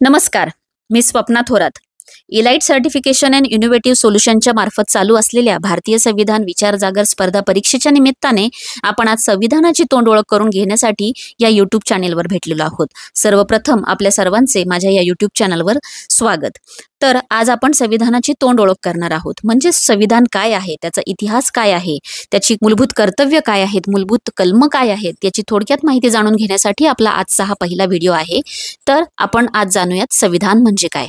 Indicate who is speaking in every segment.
Speaker 1: नमस्कार, मी Swapna Thorat. Elite certification and innovative सोल्युशनच्या मार्फत चालू असलेल्या भारतीय संविधान विचार जागर स्पर्धा परीक्षेच्या निमित्ताने आपण आज संविधानाची तोंड ओळख करून घेण्यासाठी या यूट्यूब चॅनेलवर भेटलेलो आहोत. सर्वप्रथम आपल्या सर्वांचे माझ्या या यूट्यूब चॅनलवर स्वागत. तर आज आपण संविधानाची तोंड ओळख करणार आहोत. म्हणजे संविधान काय आहे, त्याचा इतिहास काय आहे, त्याची मूलभूत कर्तव्य काय आहेत, मूलभूत कलम काय आहेत, याची थोडक्यात माहिती जाणून घेण्यासाठी आपला आजचा हा पहिला व्हिडिओ आहे. तर आपण आज जाणूयात संविधान म्हणजे काय.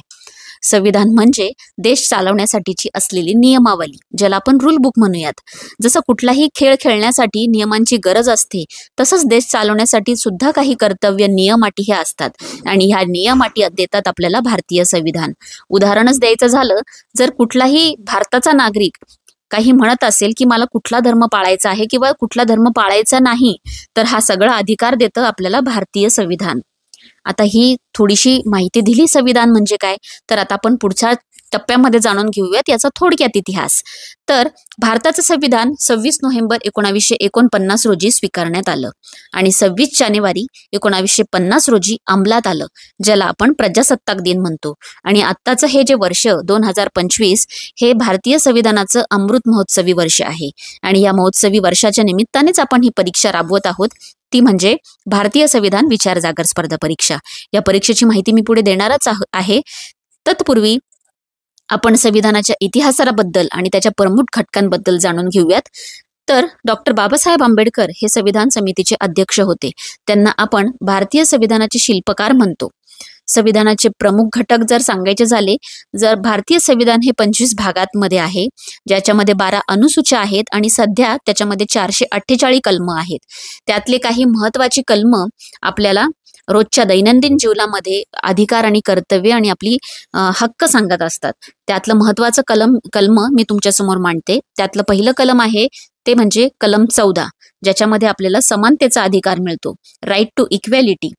Speaker 1: संविधान म्हणजे देश चालवण्यासाठीची असलेली नियमावली, ज्याला आपण रूल बुक म्हणूयात. जसं कुठलाही खेळ खेळण्यासाठी नियमांची गरज असते, तसंच देश चालवण्यासाठी सुद्धा काही कर्तव्य नियम अटी ह्या असतात. आणि ह्या नियम अटी देतात आपल्याला भारतीय संविधान. उदाहरणच द्यायचं झालं, जर कुठलाही भारताचा नागरिक काही म्हणत असेल की मला कुठला धर्म पाळायचा आहे किंवा कुठला धर्म पाळायचा नाही, तर हा सगळा अधिकार देतं आपल्याला भारतीय संविधान. आता ही थोडीशी माहिती दिली संविधान म्हणजे काय, तर आता आपण पुढच्या टप्प्यामध्ये जाणून घेऊयात याचा थोडक्यात इतिहास. तर भारताचं संविधान 26 नोव्हेंबर 1949 रोजी स्वीकारण्यात आलं आणि 26 जानेवारी 1950 रोजी अंमलात आलं, ज्याला आपण प्रजासत्ताक दिन म्हणतो. आणि आत्ताचं हे जे वर्ष 2025 हे भारतीय संविधानाचं अमृत महोत्सवी वर्ष आहे. आणि या महोत्सवी वर्षाच्या निमित्तानेच आपण ही परीक्षा राबवत आहोत, ती म्हणजे भारतीय संविधान विचार जागर स्पर्धा परीक्षा. या परीक्षेची माहिती मी पुढे देणारच आहे. तत्पूर्वी आपण संविधानाच्या इतिहासाबद्दल आणि त्याच्या प्रमुख घटकांबद्दल जाणून घेऊयात. तर डॉक्टर बाबासाहेब आंबेडकर हे संविधान समितीचे अध्यक्ष होते. त्यांना आपण भारतीय संविधानाचे शिल्पकार म्हणतो. संविधानाचे प्रमुख घटक जर सांगायचे झाले, जर भारतीय संविधान हे 25 भागांमध्ये आहे, ज्याच्यामध्ये 12 अनुसूच्या आहेत आणि सध्या त्याच्यामध्ये 448 कलम आहेत. त्यातले काही महत्वाची कलम आपल्याला रोजच्या दैनंदिन जीवनामध्ये अधिकार आणि कर्तव्य आणि आपली हक्क सांगत असतात. त्यातलं महत्वाचं कलम मी तुमच्यासमोर मांडते. त्यातलं पहिलं कलम आहे ते म्हणजे कलम 14, ज्याच्यामध्ये आपल्याला समानतेचा अधिकार मिळतो, राईट टू इक्वॅलिटी.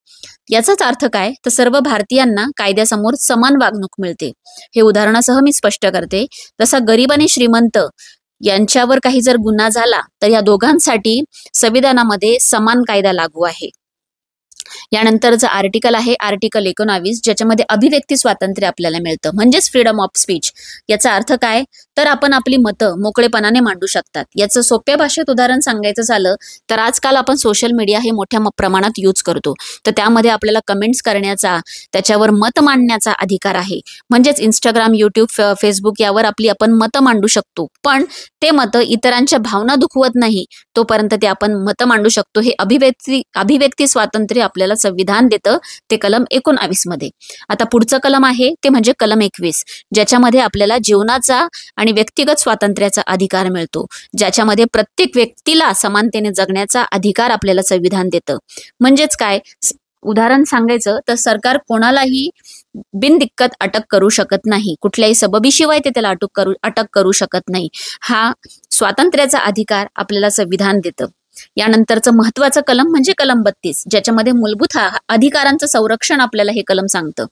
Speaker 1: याचाच अर्थ काय, तर सर्व भारतीयांना कायद्यासमोर समान वागणूक मिळते. हे उदाहरणासह मी स्पष्ट करते. जसा गरीब आणि श्रीमंत यांच्यावर काही जर गुन्हा झाला तर या दोघांसाठी संविधानामध्ये समान कायदा लागू आहे. यानंतरचं आर्टिकल आहे आर्टिकल 19, ज्याच्यामध्ये अभिव्यक्ती स्वातंत्र्य आपल्याला मिळतं, म्हणजेच फ्रीडम ऑफ स्पीच. याचा अर्थ काय, तर आपण आपली मतं मोकळेपणाने मांडू शकतात. याचं सोप्या भाषेत उदाहरण सांगायचं झालं तर आजकाल आपण सोशल मीडिया हे मोठ्या प्रमाणात यूज करतो. तर त्यामध्ये आपल्याला कमेंट्स करण्याचा, त्याच्यावर मत मांडण्याचा अधिकार आहे. म्हणजेच इंस्टाग्राम, यूट्यूब, फेसबुक यावर आपण मतं मांडू शकतो. पण ते मतं इतरांच्या भावना दुखवत नाही तोपर्यंत ते आपण मतं मांडू शकतो. हे अभिव्यक्ती स्वातंत्र्य आपल्याला संविधान देतं, ते कलम 19 मध्ये. आता पुढचं कलम आहे ते म्हणजे कलम 21, ज्याच्यामध्ये आपल्याला जीवनाचा आणि व्यक्तिगत स्वातंत्र्याचा अधिकार मिळतो, ज्याच्यामध्ये प्रत्येक व्यक्तीला समानतेने जगण्याचा अधिकार आपल्याला संविधान देतं. म्हणजेच काय, उदाहरण सांगायचं तर सरकार कोणालाही बिनदिक्कत अटक करू शकत नाही, कुठल्याही सबबीशिवाय ते त्याला अटक करू शकत नाही. हा स्वातंत्र्याचा अधिकार आपल्याला संविधान देतं. यानंतरचं महत्वाचं कलम म्हणजे कलम 32, ज्याच्यामध्ये मूलभूत अधिकारांचं संरक्षण आपल्याला हे कलम सांगतं.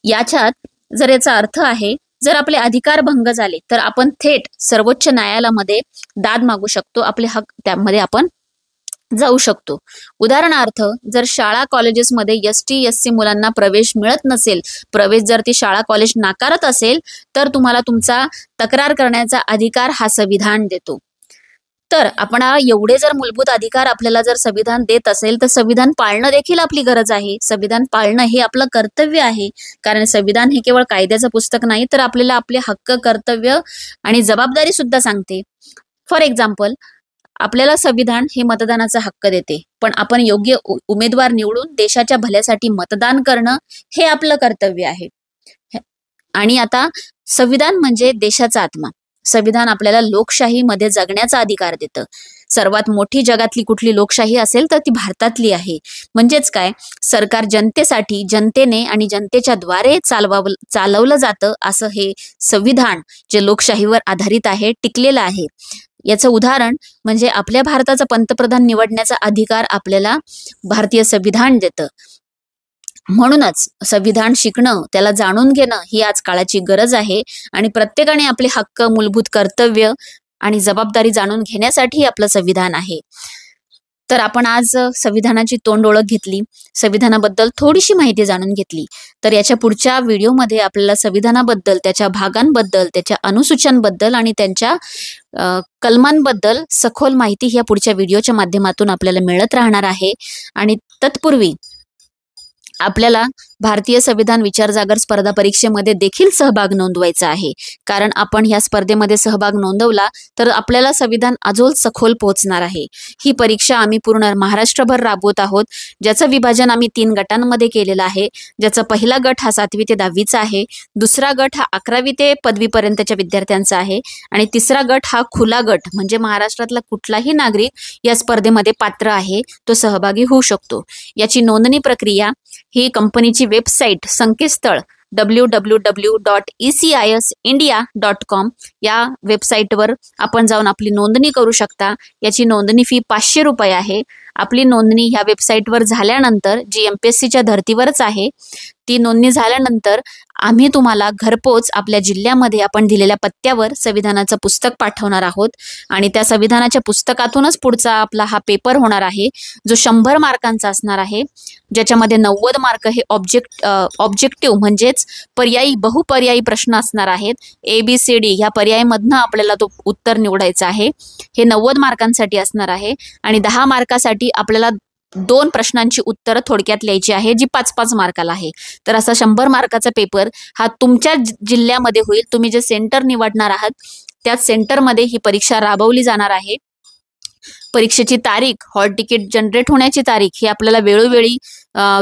Speaker 1: याच्यात जर याचा अर्थ आहे, जर आपले अधिकार भंग झाले तर आपण थेट सर्वोच्च न्यायालयामध्ये दाद मागू शकतो, आपले हक त्यामध्ये आपण जाऊ शकतो. उदाहरणार्थ, जर शाळा कॉलेजेसमध्ये ST SC मुलांना प्रवेश मिळत नसेल, प्रवेश जर ती शाळा कॉलेज नाकारत असेल, तर तुम्हाला तुमचा तक्रार करण्याचा अधिकार हा संविधान देतो. तर आपण एवढे जर मूलभूत अधिकार आपल्याला जर संविधान देत असेल तर संविधान पाळणं देखील आपली गरज आहे. संविधान पाळणं हे आपलं कर्तव्य आहे, कारण संविधान हे केवळ कायद्याचं पुस्तक नाही, तर आपल्याला आपले हक्क, कर्तव्य आणि जबाबदारी सुद्धा सांगते. फॉर एक्झाम्पल, आपल्याला संविधान हे मतदानाचा हक्क देते, पण आपण योग्य उमेदवार निवडून देशाच्या भल्यासाठी मतदान करणं हे आपलं कर्तव्य आहे. आणि आता संविधान म्हणजे देशाचा आत्मा. संविधान आपल्याला लोकशाहीमध्ये जगण्याचा अधिकार देतं. सर्वात मोठी जगातली कुठली लोकशाही असेल तर ती भारतातली आहे. म्हणजेच काय, सरकार जनतेसाठी, जनतेने आणि जनतेच्या द्वारे चालवलं जातं, असं हे संविधान जे लोकशाहीवर आधारित आहे, टिकलेलं आहे. याचं उदाहरण म्हणजे आपल्या भारताचा पंतप्रधान निवडण्याचा अधिकार आपल्याला भारतीय संविधान देतं. म्हणूनच संविधान शिकणं, त्याला जाणून घेणं ही आज काळाची गरज आहे. आणि प्रत्येकाने आपले हक्क, मूलभूत कर्तव्य आणि जबाबदारी जाणून घेण्यासाठी आपलं संविधान आहे. तर आपण आज संविधानाची तोंड ओळख घेतली, संविधानाबद्दल थोडीशी माहिती जाणून घेतली. तर याच्या पुढच्या व्हिडिओमध्ये आपल्याला संविधानाबद्दल, त्याच्या भागांबद्दल, त्याच्या अनुसूच्यांबद्दल आणि त्यांच्या कलमांबद्दल सखोल माहिती ह्या पुढच्या व्हिडिओच्या माध्यमातून आपल्याला मिळत राहणार आहे. आणि तत्पूर्वी आपल्याला भारतीय संविधान विचारजागर स्पर्धा परीक्षेमध्ये देखील सहभाग नोंदवायचा आहे. कारण आपण ह्या स्पर्धेमध्ये सहभाग नोंदवला तर आपल्याला संविधान अजून सखोल पोहोचणार आहे. ही परीक्षा आम्ही पूर्ण महाराष्ट्रभर राबवत आहोत, ज्याचं विभाजन आम्ही 3 गटांमध्ये केलेलं आहे. ज्याचा पहिला गट हा 7वी ते 10वीचा आहे, दुसरा गट हा 11वी ते पदवीपर्यंतच्या विद्यार्थ्यांचा आहे आणि तिसरा गट हा खुला गट, म्हणजे महाराष्ट्रातला कुठलाही नागरिक या स्पर्धेमध्ये पात्र आहे, तो सहभागी होऊ शकतो. याची नोंदणी प्रक्रिया ही कंपनीची वेबसाईट, संकेतस्थळ www.ecisindia.com या वेबसाईटवर आपण जाऊन आपली नोंदणी करू शकता. याची नोंदणी फी 500 रुपये आहे. आपली नोंदणी ह्या वेबसाईटवर झाल्यानंतर, जी MPSCच्या धर्तीवरच आहे, ती नोंदणी झाल्यानंतर आम्ही तुम्हाला घरपोच आपल्या जिल्ह्यामध्ये आपण दिलेल्या पत्त्यावर संविधानाचं पुस्तक पाठवणार आहोत. आणि त्या संविधानाच्या पुस्तकातूनच पुढचा आपला हा पेपर होणार आहे, जो 100 मार्कांचा असणार आहे, ज्याच्यामध्ये 90 मार्क हे ऑब्जेक्टिव्ह म्हणजेच पर्यायी, बहुपर्यायी प्रश्न असणार आहेत. ABCD ह्या पर्यायमधनं आपल्याला तो उत्तर निवडायचा आहे. हे 90 मार्कांसाठी असणार आहे आणि 10 मार्कासाठी आपल्याला 2 प्रश्नांची उत्तरं थोडक्यात लिहायची आहे, जी 5-5 मार्काला आहे. तर असा 100 मार्काचा पेपर हा तुमच्या जिल्ह्यामध्ये होईल. तुम्ही जे सेंटर निवडणार आहात त्याच सेंटरमध्ये ही परीक्षा राबवली जाणार आहे. परीक्षेची तारीख, हॉल तिकीट जनरेट होण्याची तारीख ही आपल्याला वेळोवेळी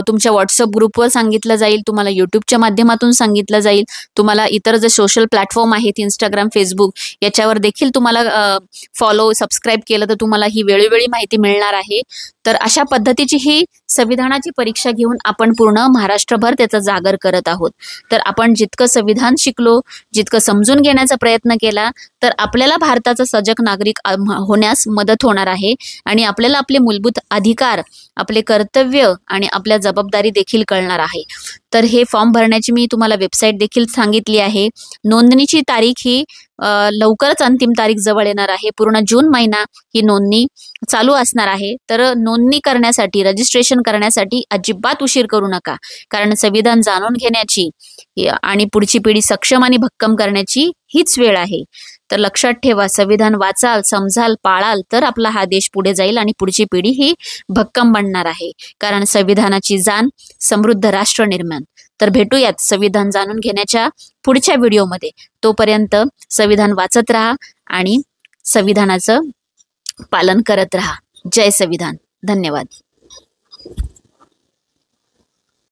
Speaker 1: तुमच्या व्हॉट्सअप ग्रुपवर सांगितलं जाईल, तुम्हाला यूट्यूबच्या माध्यमातून सांगितलं जाईल, तुम्हाला इतर जे सोशल प्लॅटफॉर्म आहेत, इंस्टाग्राम, फेसबुक, याच्यावर देखील तुम्हाला फॉलो, सबस्क्राईब केलं तर तुम्हाला ही वेळोवेळी माहिती मिळणार आहे. तर अशा पद्धतीची ही संविधानाची परीक्षा घेऊन आपण पूर्ण महाराष्ट्रभर त्याचा जागर करत आहोत. तर आपण जितकं संविधान शिकलो, जितकं समजून घेण्याचा प्रयत्न केला, तर आपल्याला भारताचा सजग नागरिक होण्यास मदत होणार आहे आणि आपल्याला आपले मूलभूत अधिकार, आपले कर्तव्य आणि आपल्या जबाबदारी देखील कळणार आहे. तर हे फॉर्म भरण्याची मी तुम्हाला वेबसाईट देखील सांगितली आहे. नोंदणीची तारीख ही लवकरच अंतिम तारीख जवळ येणार आहे. पूर्ण जून महिना ही नोंदणी चालू असणार आहे. तर नोंदणी करण्यासाठी, रजिस्ट्रेशन करण्यासाठी अजिबात उशीर करू नका, कारण संविधान जाणून घेण्याची आणि पुढची पिढी सक्षम आणि भक्कम करण्याची हीच वेळ आहे. तर लक्षात ठेवा, संविधान वाचाल, समजाल, पाळाल तर आपला हा देश पुढे जाईल आणि पुढची पिढी ही भक्कम बनणार आहे. कारण संविधानाची जाण समृद्ध राष्ट्र निर्माण. तर भेटूयात संविधान जाणून घेण्याच्या पुढच्या व्हिडिओमध्ये. तोपर्यंत संविधान वाचत राहा आणि संविधानाचं पालन करत राहा. जय संविधान. धन्यवाद.